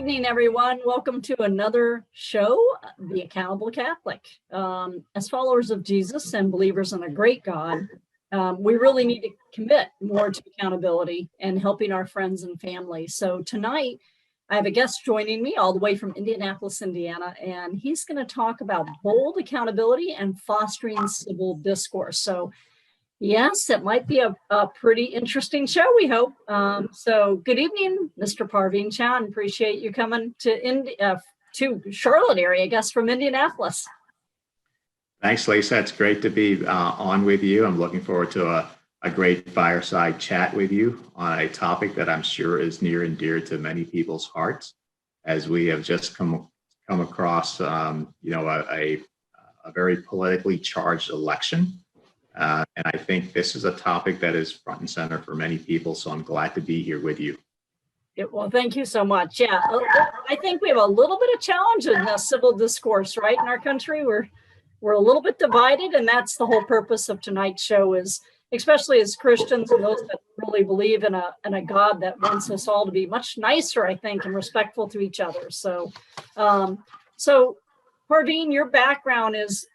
evening, everyone. Welcome to another show, The Accountable Catholic. As followers of Jesus and believers in a great God, we really need to commit more to accountability and helping our friends and family. So tonight, I have a guest joining me all the way from Indianapolis, Indiana, and he's going to talk about bold accountability and fostering civil discourse. So yes, it might be a pretty interesting show, we hope. So good evening, Mr. Parveen Chan. Appreciate you coming to Charlotte area, I guess, from Indianapolis. Thanks, Lisa. It's great to be on with you. I'm looking forward to a great fireside chat with you on a topic that I'm sure is near and dear to many people's hearts, as we have just come across, a very politically charged election. And I think this is a topic that is front and center for many people, so I'm glad to be here with you. Well, thank you so much. Yeah, I think we have a little bit of challenge in the civil discourse, right, in our country. We're a little bit divided, and that's the whole purpose of tonight's show, is especially as Christians and those that really believe in a God that wants us all to be much nicer, I think, and respectful to each other. So Parveen, your background is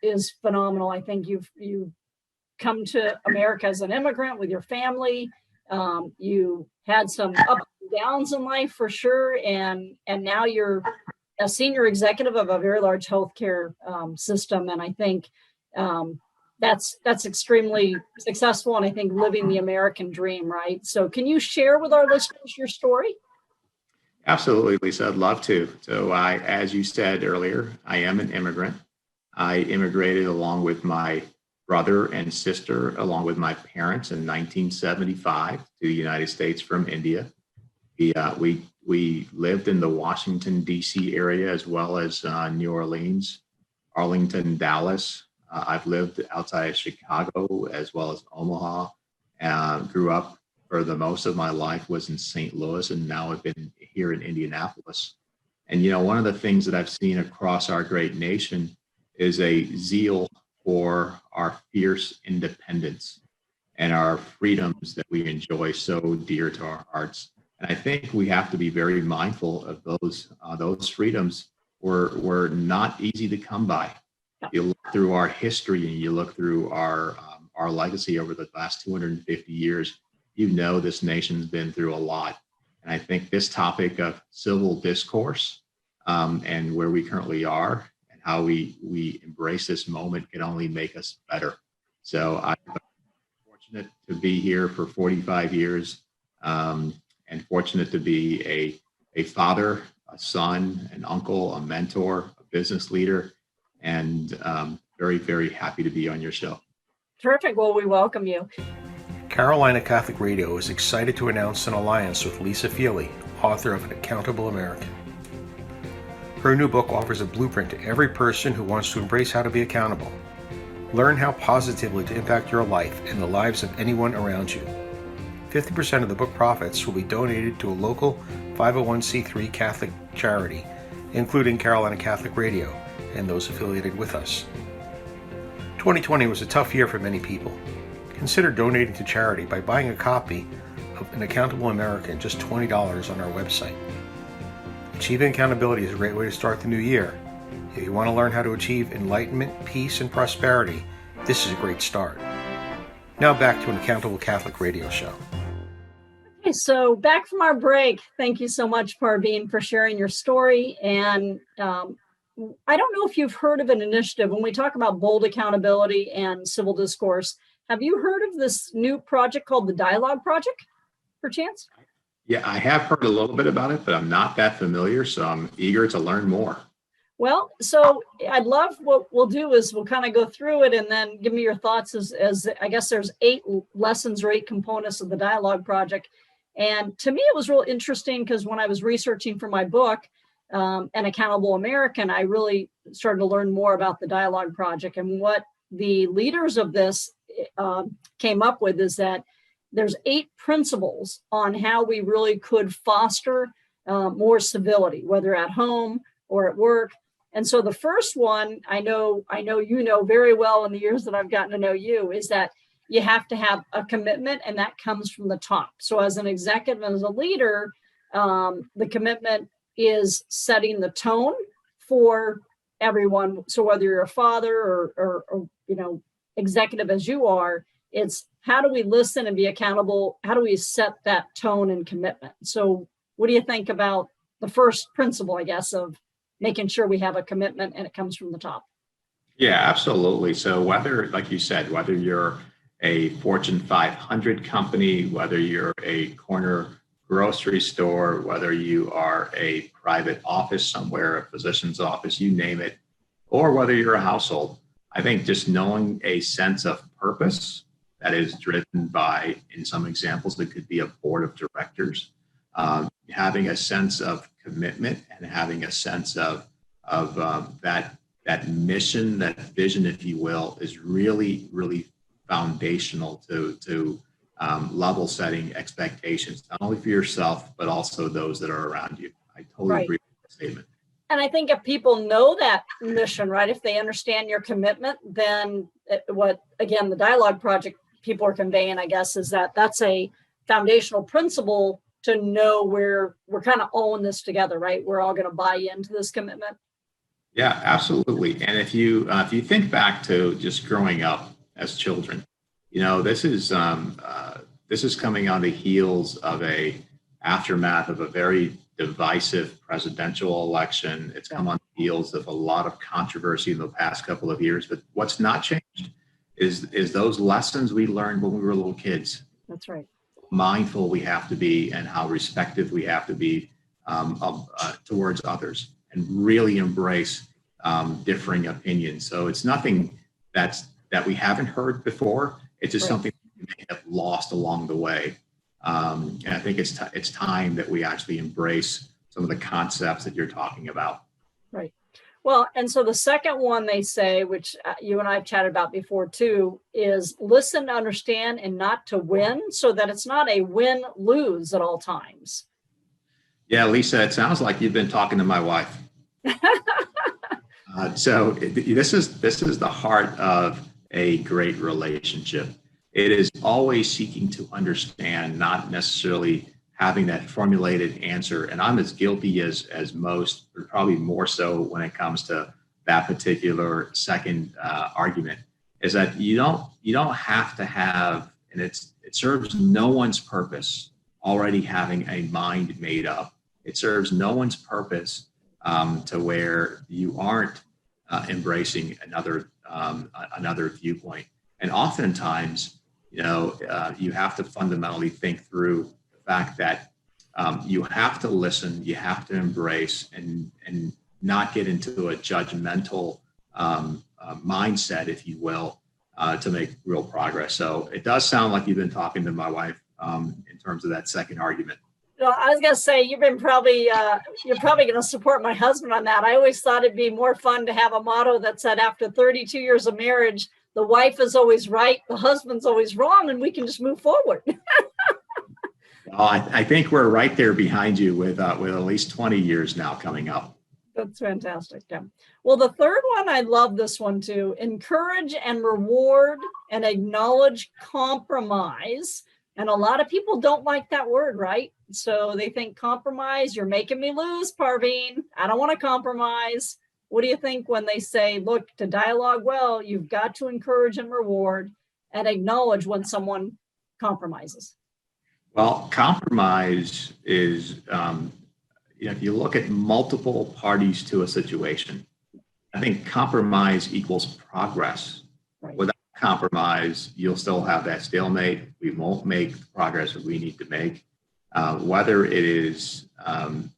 phenomenal. I think you've come to America as an immigrant with your family. You had some ups and downs in life for sure, and now you're a senior executive of a very large healthcare system, and I think that's extremely successful, and I think living the American dream, right? So can you share with our listeners your story? Absolutely, Lisa. I'd love to. So as you said earlier, I am an immigrant. I immigrated along with my brother and sister, along with my parents, in 1975 to the United States from India. We lived in the Washington, D.C. area, as well as New Orleans, Arlington, Dallas. I've lived outside of Chicago as well as Omaha. Grew up for the most of my life was in St. Louis, and now I've been here in Indianapolis. And, one of the things that I've seen across our great nation is a zeal for our fierce independence and our freedoms that we enjoy so dear to our hearts. And I think we have to be very mindful of those freedoms were not easy to come by. You look through our history and you look through our legacy over the last 250 years, this nation's been through a lot. And I think this topic of civil discourse and where we currently are and how we embrace this moment can only make us better. So I'm fortunate to be here for 45 years. And fortunate to be a father, a son, an uncle, a mentor, a business leader, and very, very happy to be on your show. Terrific. Well, we welcome you. Carolina Catholic Radio is excited to announce an alliance with Lisa Feely, author of An Accountable American. Her new book offers a blueprint to every person who wants to embrace how to be accountable. Learn how positively to impact your life and the lives of anyone around you. 50% of the book profits will be donated to a local 501c3 Catholic charity, including Carolina Catholic Radio and those affiliated with us. 2020 was a tough year for many people. Consider donating to charity by buying a copy of An Accountable American, just $20 on our website. Achieving accountability is a great way to start the new year. If you want to learn how to achieve enlightenment, peace, and prosperity, this is a great start. Now back to An Accountable Catholic Radio show. Okay, so back from our break. Thank you so much, Parveen, for sharing your story. And I don't know if you've heard of an initiative when we talk about bold accountability and civil discourse. Have you heard of this new project called the Dialogue Project, perchance? Yeah, I have heard a little bit about it, but I'm not that familiar, so I'm eager to learn more. Well, so I'd love, what we'll do is we'll kind of go through it and then give me your thoughts as I guess there's 8 lessons or 8 components of the Dialogue Project. And to me, it was real interesting because when I was researching for my book, An Accountable American, I really started to learn more about the Dialogue Project. And what the leaders of this came up with is that there's 8 principles on how we really could foster more civility, whether at home or at work. And so the first one, I know you know very well in the years that I've gotten to know you, is that you have to have a commitment, and that comes from the top. So as an executive and as a leader, the commitment is setting the tone for everyone. So whether you're a father or executive as you are, it's how do we listen and be accountable? How do we set that tone and commitment? So what do you think about the first principle, I guess, of making sure we have a commitment and it comes from the top? Yeah, absolutely. So whether, like you said, whether you're a Fortune 500 company, whether you're a corner grocery store, whether you are a private office somewhere, a physician's office, you name it, or whether you're a household, I think just knowing a sense of purpose that is driven by, in some examples, it could be a board of directors, having a sense of commitment and having a sense of that mission, that vision, if you will, is really, really foundational to level setting expectations, not only for yourself, but also those that are around you. I totally agree with that statement. And I think if people know that mission, right, if they understand your commitment, then the dialogue project people are conveying, I guess, is that that's a foundational principle to know we're kind of all in this together, right? We're all going to buy into this commitment. Yeah, absolutely. And if you think back to just growing up as children, this is coming on the heels of a aftermath of a very divisive presidential election. It's come on the heels of a lot of controversy in the past couple of years. But what's not changed is those lessons we learned when we were little kids. That's right. Mindful we have to be and how respectful we have to be towards others, and really embrace differing opinions. So it's nothing that we haven't heard before. It's just something we may have lost along the way. And I think it's time that we actually embrace some of the concepts that you're talking about. Right. Well, and so the second one they say, which you and I have chatted about before too, is listen to understand and not to win, so that it's not a win-lose at all times. Yeah, Lisa, it sounds like you've been talking to my wife. So this is the heart of a great relationship. It is always seeking to understand, not necessarily having that formulated answer. And I'm as guilty as most, or probably more so when it comes to that particular second argument, is that you don't have to have, and it serves no one's purpose already having a mind made up. It serves no one's purpose to where you aren't embracing another viewpoint. And oftentimes, you have to fundamentally think through the fact that you have to listen, you have to embrace, and not get into a judgmental mindset, if you will, to make real progress. So it does sound like you've been talking to my wife in terms of that second argument. Well, I was going to say, you're probably going to support my husband on that. I always thought it'd be more fun to have a motto that said, after 32 years of marriage, the wife is always right, the husband's always wrong, and we can just move forward. Well, I think we're right there behind you with at least 20 years now coming up. That's fantastic. Yeah. Well, the third one, I love this one too. Encourage and reward and acknowledge compromise. And a lot of people don't like that word, right? So they think compromise, you're making me lose, Parveen. I don't want to compromise. What do you think when they say, look, to dialogue well, you've got to encourage and reward and acknowledge when someone compromises? Well, compromise is, if you look at multiple parties to a situation, I think compromise equals progress. Right. Without compromise, you'll still have that stalemate. We won't make the progress that we need to make, whether it is on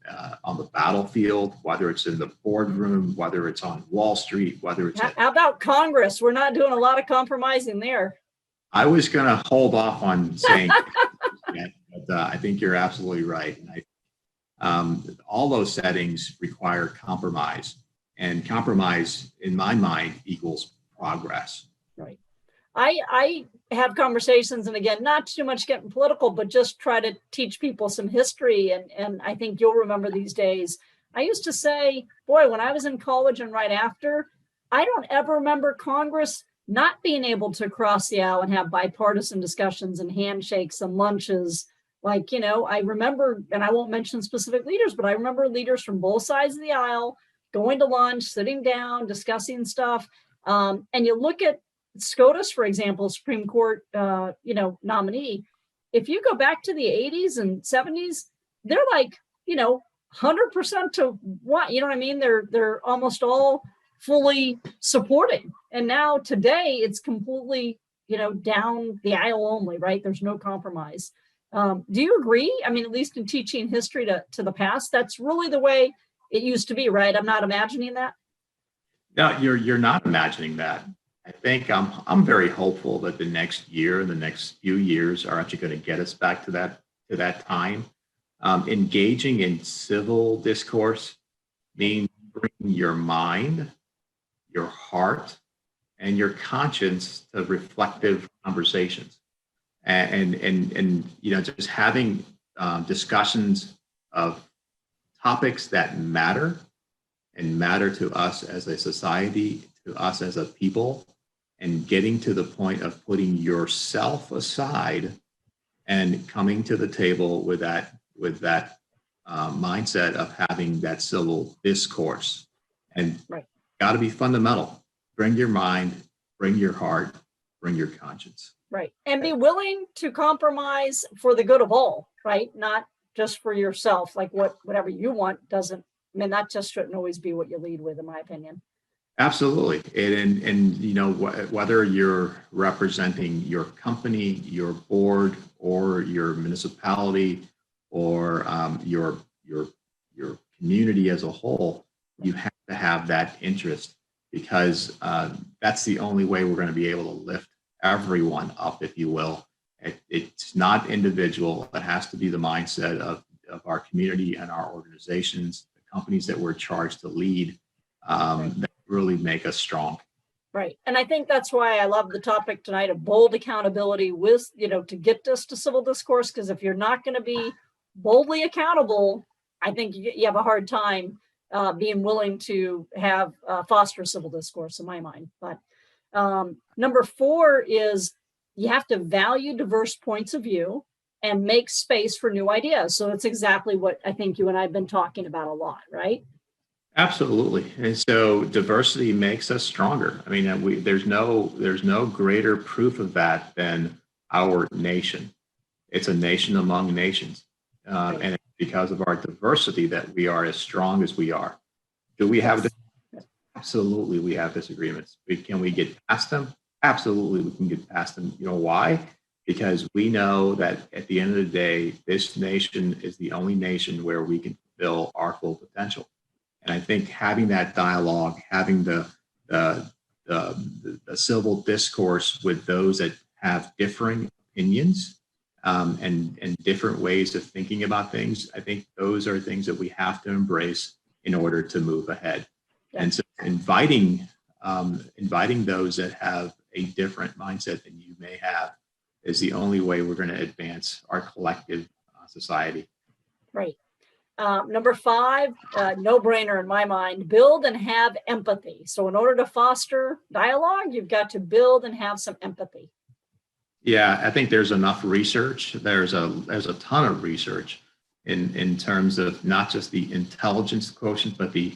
the battlefield, whether it's in the boardroom, whether it's on Wall Street, whether it's... How about Congress? We're not doing a lot of compromising there. I was going to hold off on saying that, but I think you're absolutely right. And all those settings require compromise, and compromise, in my mind, equals progress. Right. I have conversations, and again, not too much getting political, but just try to teach people some history. And I think you'll remember these days. I used to say, boy, when I was in college and right after, I don't ever remember Congress not being able to cross the aisle and have bipartisan discussions and handshakes and lunches Like, I remember, and I won't mention specific leaders, but I remember leaders from both sides of the aisle going to lunch, sitting down, discussing stuff. And you look at SCOTUS, for example, Supreme Court, nominee. If you go back to the 80s and 70s, they're like, 100% to what, you know what I mean? They're almost all fully supporting. And now today it's completely, down the aisle only, right? There's no compromise. Do you agree? I mean, at least in teaching history to the past, that's really the way it used to be, right? I'm not imagining that. No, you're not imagining that. I think I'm very hopeful that the next year, the next few years are actually going to get us back to that time. Engaging in civil discourse means bringing your mind, your heart, and your conscience to reflective conversations, and just having discussions of topics that matter and matter to us as a society, to us as a people, and getting to the point of putting yourself aside and coming to the table with that mindset of having that civil discourse. And right. Got to be fundamental. Bring your mind, bring your heart, bring your conscience. Right. And be willing to compromise for the good of all, right? Not just for yourself, like whatever you want doesn't, that just shouldn't always be what you lead with, in my opinion. Absolutely. And whether you're representing your company, your board, or your municipality, or your community as a whole, you have to have that interest, because that's the only way we're going to be able to lift everyone up, if you will. It's not individual. It has to be the mindset of our community and our organizations, the companies that we're charged to lead, that really make us strong. Right. And I think that's why I love the topic tonight of bold accountability with, to get us to civil discourse, because if you're not going to be boldly accountable, I think you have a hard time being willing to have foster civil discourse, in my mind. But number 4 is you have to value diverse points of view and make space for new ideas. So it's exactly what I think you and I have been talking about a lot, right? Absolutely. And so diversity makes us stronger. I mean, there's no greater proof of that than our nation. It's a nation among nations. And it's because of our diversity that we are as strong as we are. Do we have Absolutely, we have disagreements. Can we get past them? Absolutely, we can get past them. You know why? Because we know that at the end of the day, this nation is the only nation where we can fulfill our full potential. And I think having that dialogue, having the civil discourse with those that have differing opinions and different ways of thinking about things, I think those are things that we have to embrace in order to move ahead. And so inviting those that have a different mindset than you may have is the only way we're going to advance our collective society. Right. Number 5, no brainer in my mind, build and have empathy. So in order to foster dialogue, you've got to build and have some empathy. Yeah, I think there's enough research. There's a ton of research in terms of not just the intelligence quotient, but the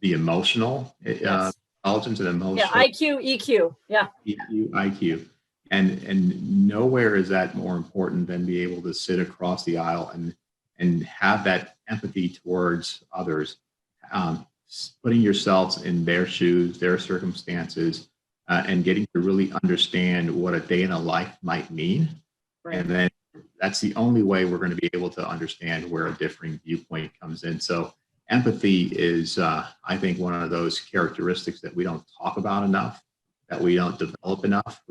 emotional intelligence and emotional. Yeah, IQ, EQ. Yeah. EQ, IQ. And nowhere is that more important than be able to sit across the aisle and have that empathy towards others, putting yourselves in their shoes, their circumstances, and getting to really understand what a day in a life might mean. Right. And then that's the only way we're going to be able to understand where a differing viewpoint comes in. So empathy is, I think, one of those characteristics that we don't talk about enough, that we don't develop enough.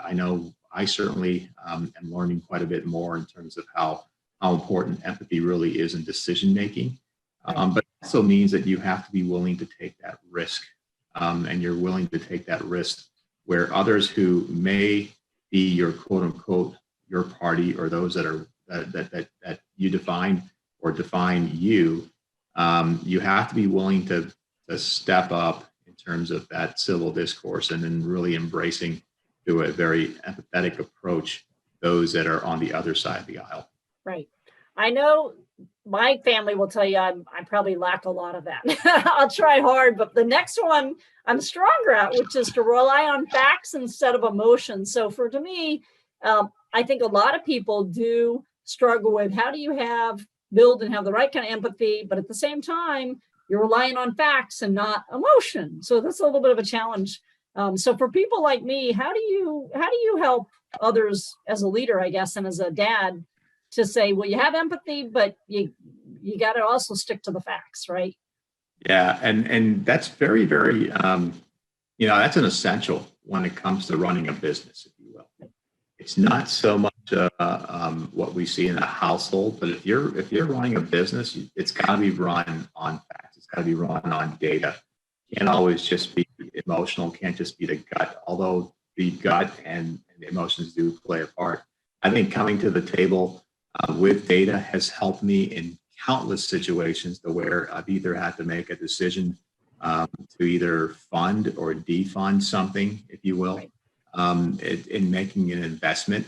I know I certainly am learning quite a bit more in terms of how important empathy really is in decision making. But it also means that you have to be willing to take that risk. And you're willing to take that risk where others who may be your quote unquote, your party, or those that you define or define you, you have to be willing to step up in terms of that civil discourse and then really embracing through a very empathetic approach those that are on the other side of the aisle. Right. I know my family will tell you I probably lack a lot of that. I'll try hard, but the next one I'm stronger at, which is to rely on facts instead of emotions. So for to me, I think a lot of people do struggle with how do you build and have the right kind of empathy, but at the same time, you're relying on facts and not emotion. So that's a little bit of a challenge. So for people like me, how do you help others as a leader, I guess, and as a dad to say, well, you have empathy, but you got to also stick to the facts, right? Yeah, and that's very, very, that's an essential when it comes to running a business, if you will. It's not so much what we see in a household, but if you're running a business, it's got to be run on facts. It's got to be run on data. Can't always just be emotional. Can't just be the gut. Although the gut and the emotions do play a part. I think coming to the table with data has helped me in countless situations to where I've either had to make a decision to either fund or defund something, if you will, in making an investment.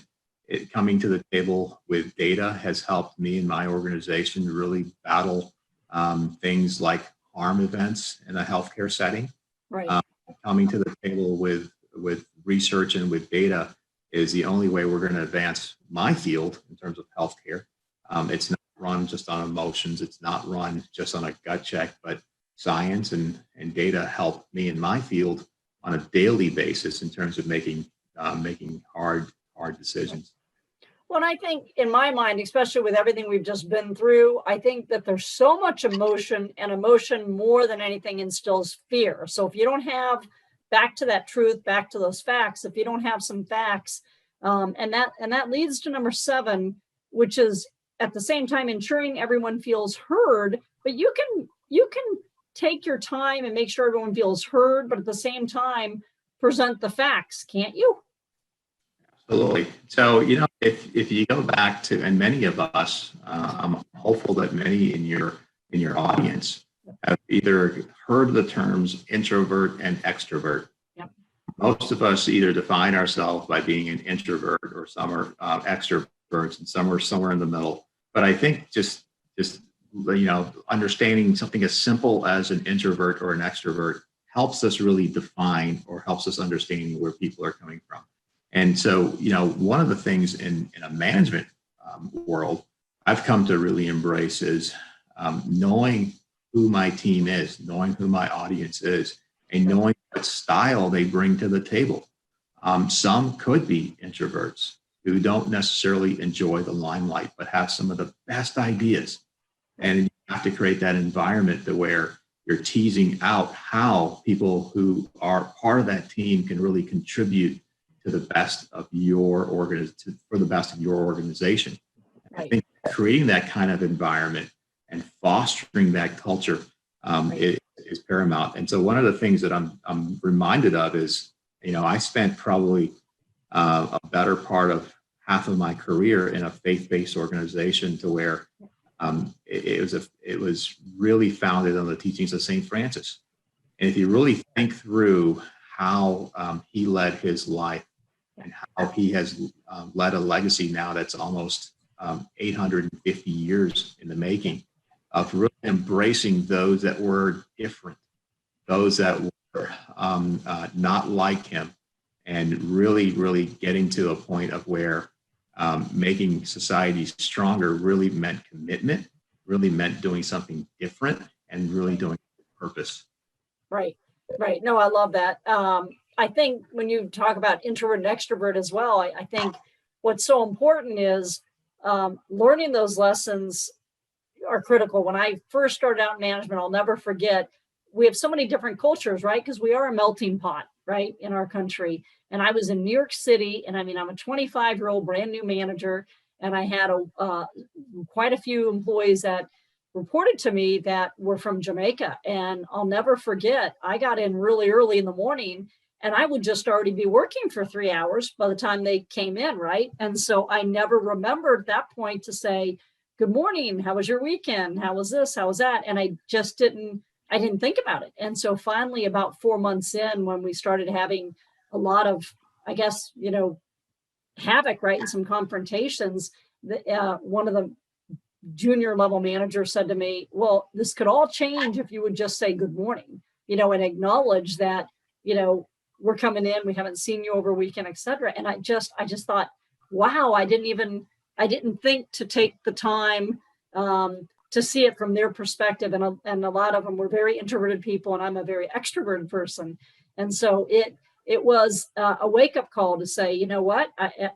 Coming to the table with data has helped me and my organization really battle things like harm events in a healthcare setting. Right. Coming to the table with research and with data is the only way we're going to advance my field in terms of healthcare. It's not run just on emotions. It's not run just on a gut check, but science and data help me in my field on a daily basis in terms of making hard decisions. Well, I think in my mind, especially with everything we've just been through, I think that there's so much emotion, and emotion more than anything instills fear. So if you don't have back to that truth, back to those facts, if you don't have some facts, and that leads to number 7, which is at the same time ensuring everyone feels heard, but you can take your time and make sure everyone feels heard, but at the same time present the facts, can't you? Absolutely. So, if you go back to, and many of us, I'm hopeful that many in your audience have either heard the terms introvert and extrovert. Yep. Most of us either define ourselves by being an introvert, or some are extroverts, and some are somewhere in the middle. But I think just understanding something as simple as an introvert or an extrovert helps us really define, or helps us understanding where people are coming from. And so, one of the things in a management world I've come to really embrace is knowing who my team is, knowing who my audience is, and knowing what style they bring to the table. Some could be introverts who don't necessarily enjoy the limelight, but have some of the best ideas. And you have to create that environment to where you're teasing out how people who are part of that team can really contribute to the best of your organization. Right. I think creating that kind of environment and fostering that culture is paramount. And so one of the things that I'm reminded of is, I spent probably a better part of half of my career in a faith-based organization, to where it was really founded on the teachings of St. Francis. And if you really think through how he led his life, and how he has led a legacy now that's almost 850 years in the making, of really embracing those that were different, those that were not like him, and really, really getting to a point of where making society stronger really meant commitment, really meant doing something different, and really doing purpose. Right. No, I love that. I think when you talk about introvert and extrovert as well, I think what's so important is learning those lessons are critical. When I first started out in management, I'll never forget, we have so many different cultures, right? Because we are a melting pot, right, in our country. And I was in New York City, and I'm a 25-year-old brand new manager, and I had quite a few employees that reported to me that were from Jamaica. And I'll never forget, I got in really early in the morning, and I would just already be working for 3 hours by the time they came in, right? And so I never remembered at that point to say, good morning, how was your weekend? How was this? How was that? And I just didn't think about it. And so finally, about 4 months in, when we started having a lot of, I guess, havoc, right, and some confrontations, one of the junior level managers said to me, well, this could all change if you would just say good morning, and acknowledge that, we're coming in, we haven't seen you over a weekend, et cetera. And I just thought, wow, I didn't think to take the time to see it from their perspective. And a lot of them were very introverted people, and I'm a very extroverted person. And so it was a wake up call to say, you know what,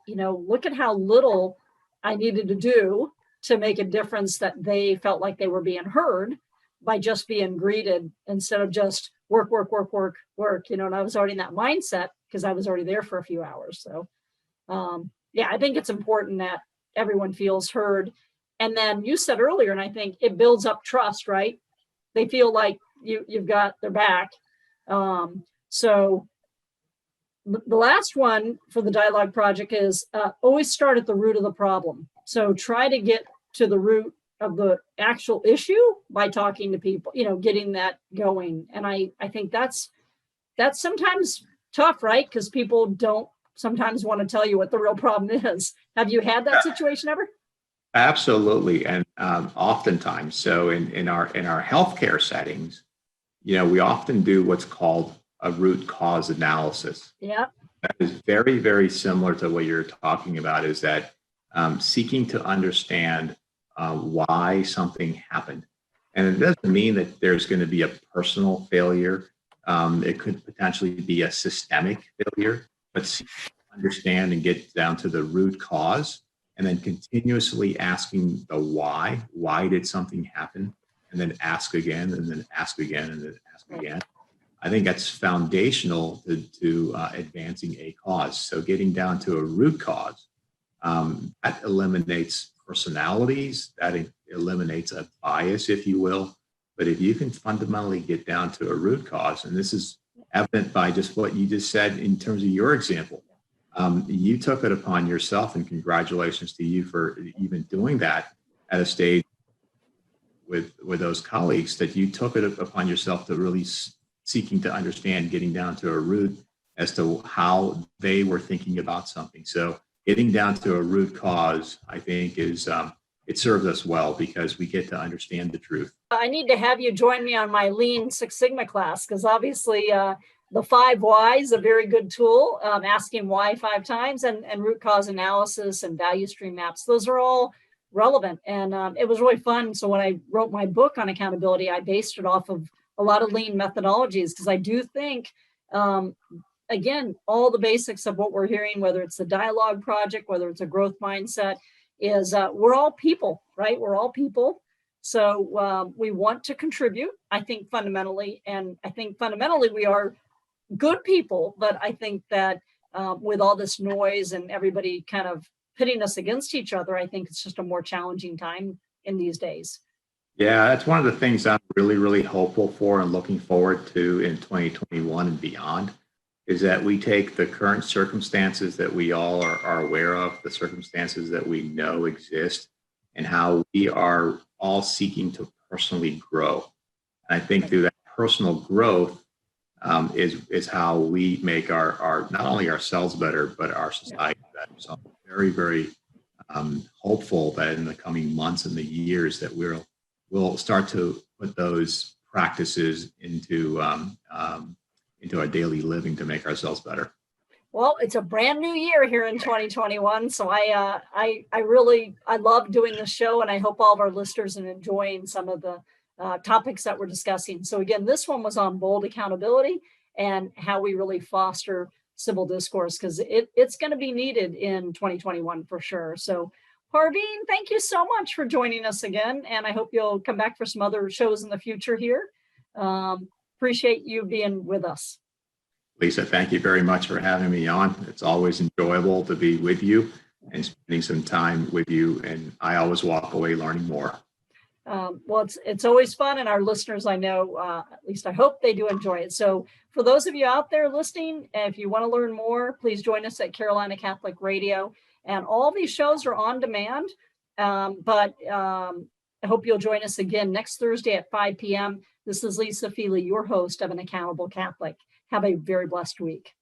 look at how little I needed to do to make a difference, that they felt like they were being heard by just being greeted instead of just work. And I was already in that mindset because I was already there for a few hours. So I think it's important that everyone feels heard. And then you said earlier, and I think it builds up trust, right? They feel like you've got their back. So the last one for the dialogue project is always start at the root of the problem. So try to get to the root of the actual issue by talking to people, getting that going. And I think that's sometimes tough, right? Because people don't sometimes want to tell you what the real problem is. Have you had that situation ever? Absolutely. And oftentimes, so in our healthcare settings, we often do what's called a root cause analysis. Yeah. That is very, very similar to what you're talking about, is that seeking to understand why something happened. And it doesn't mean that there's going to be a personal failure. It could potentially be a systemic failure, but seek to understand and get down to the root cause, and then continuously asking the why. Why did something happen? And then ask again, and then ask again, and then ask again. I think that's foundational to advancing a cause. So getting down to a root cause, that eliminates personalities, that eliminates a bias, if you will. But if you can fundamentally get down to a root cause, and this is evident by just what you just said in terms of your example, you took it upon yourself, and congratulations to you for even doing that at a stage with those colleagues, that you took it upon yourself to really seeking to understand, getting down to a root as to how they were thinking about something. So getting down to a root cause, I think, is it serves us well because we get to understand the truth. I need to have you join me on my Lean Six Sigma class, because obviously the 5 whys, a very good tool, asking why 5 times, and root cause analysis and value stream maps. Those are all relevant. And it was really fun. So when I wrote my book on accountability, I based it off of a lot of lean methodologies, because I do think, again, all the basics of what we're hearing, whether it's the dialogue project, whether it's a growth mindset, is we're all people, right? We're all people. So we want to contribute, I think, fundamentally. And I think fundamentally we are good people. But I think that with all this noise and everybody kind of pitting us against each other, I think it's just a more challenging time in these days. Yeah, that's one of the things I'm really, really hopeful for and looking forward to in 2021 and beyond, is that we take the current circumstances that we all are aware of, the circumstances that we know exist, and how we are all seeking to personally grow. And I think through that personal growth is how we make our not only ourselves better, but our society better. So I'm very, very hopeful that in the coming months and the years that we'll start to put those practices into our daily living to make ourselves better. Well, it's a brand new year here in 2021. So I love doing this show, and I hope all of our listeners are enjoying some of the topics that we're discussing. So again, this one was on bold accountability and how we really foster civil discourse, because it's going to be needed in 2021 for sure. So Parveen, thank you so much for joining us again. And I hope you'll come back for some other shows in the future here. Appreciate you being with us. Lisa, thank you very much for having me on. It's always enjoyable to be with you and spending some time with you. And I always walk away learning more. Well, it's always fun. And our listeners, I know, at least I hope they do enjoy it. So for those of you out there listening, if you want to learn more, please join us at Carolina Catholic Radio. And all these shows are on demand. But I hope you'll join us again next Thursday at 5 p.m. This is Lisa Feely, your host of An Accountable Catholic. Have a very blessed week.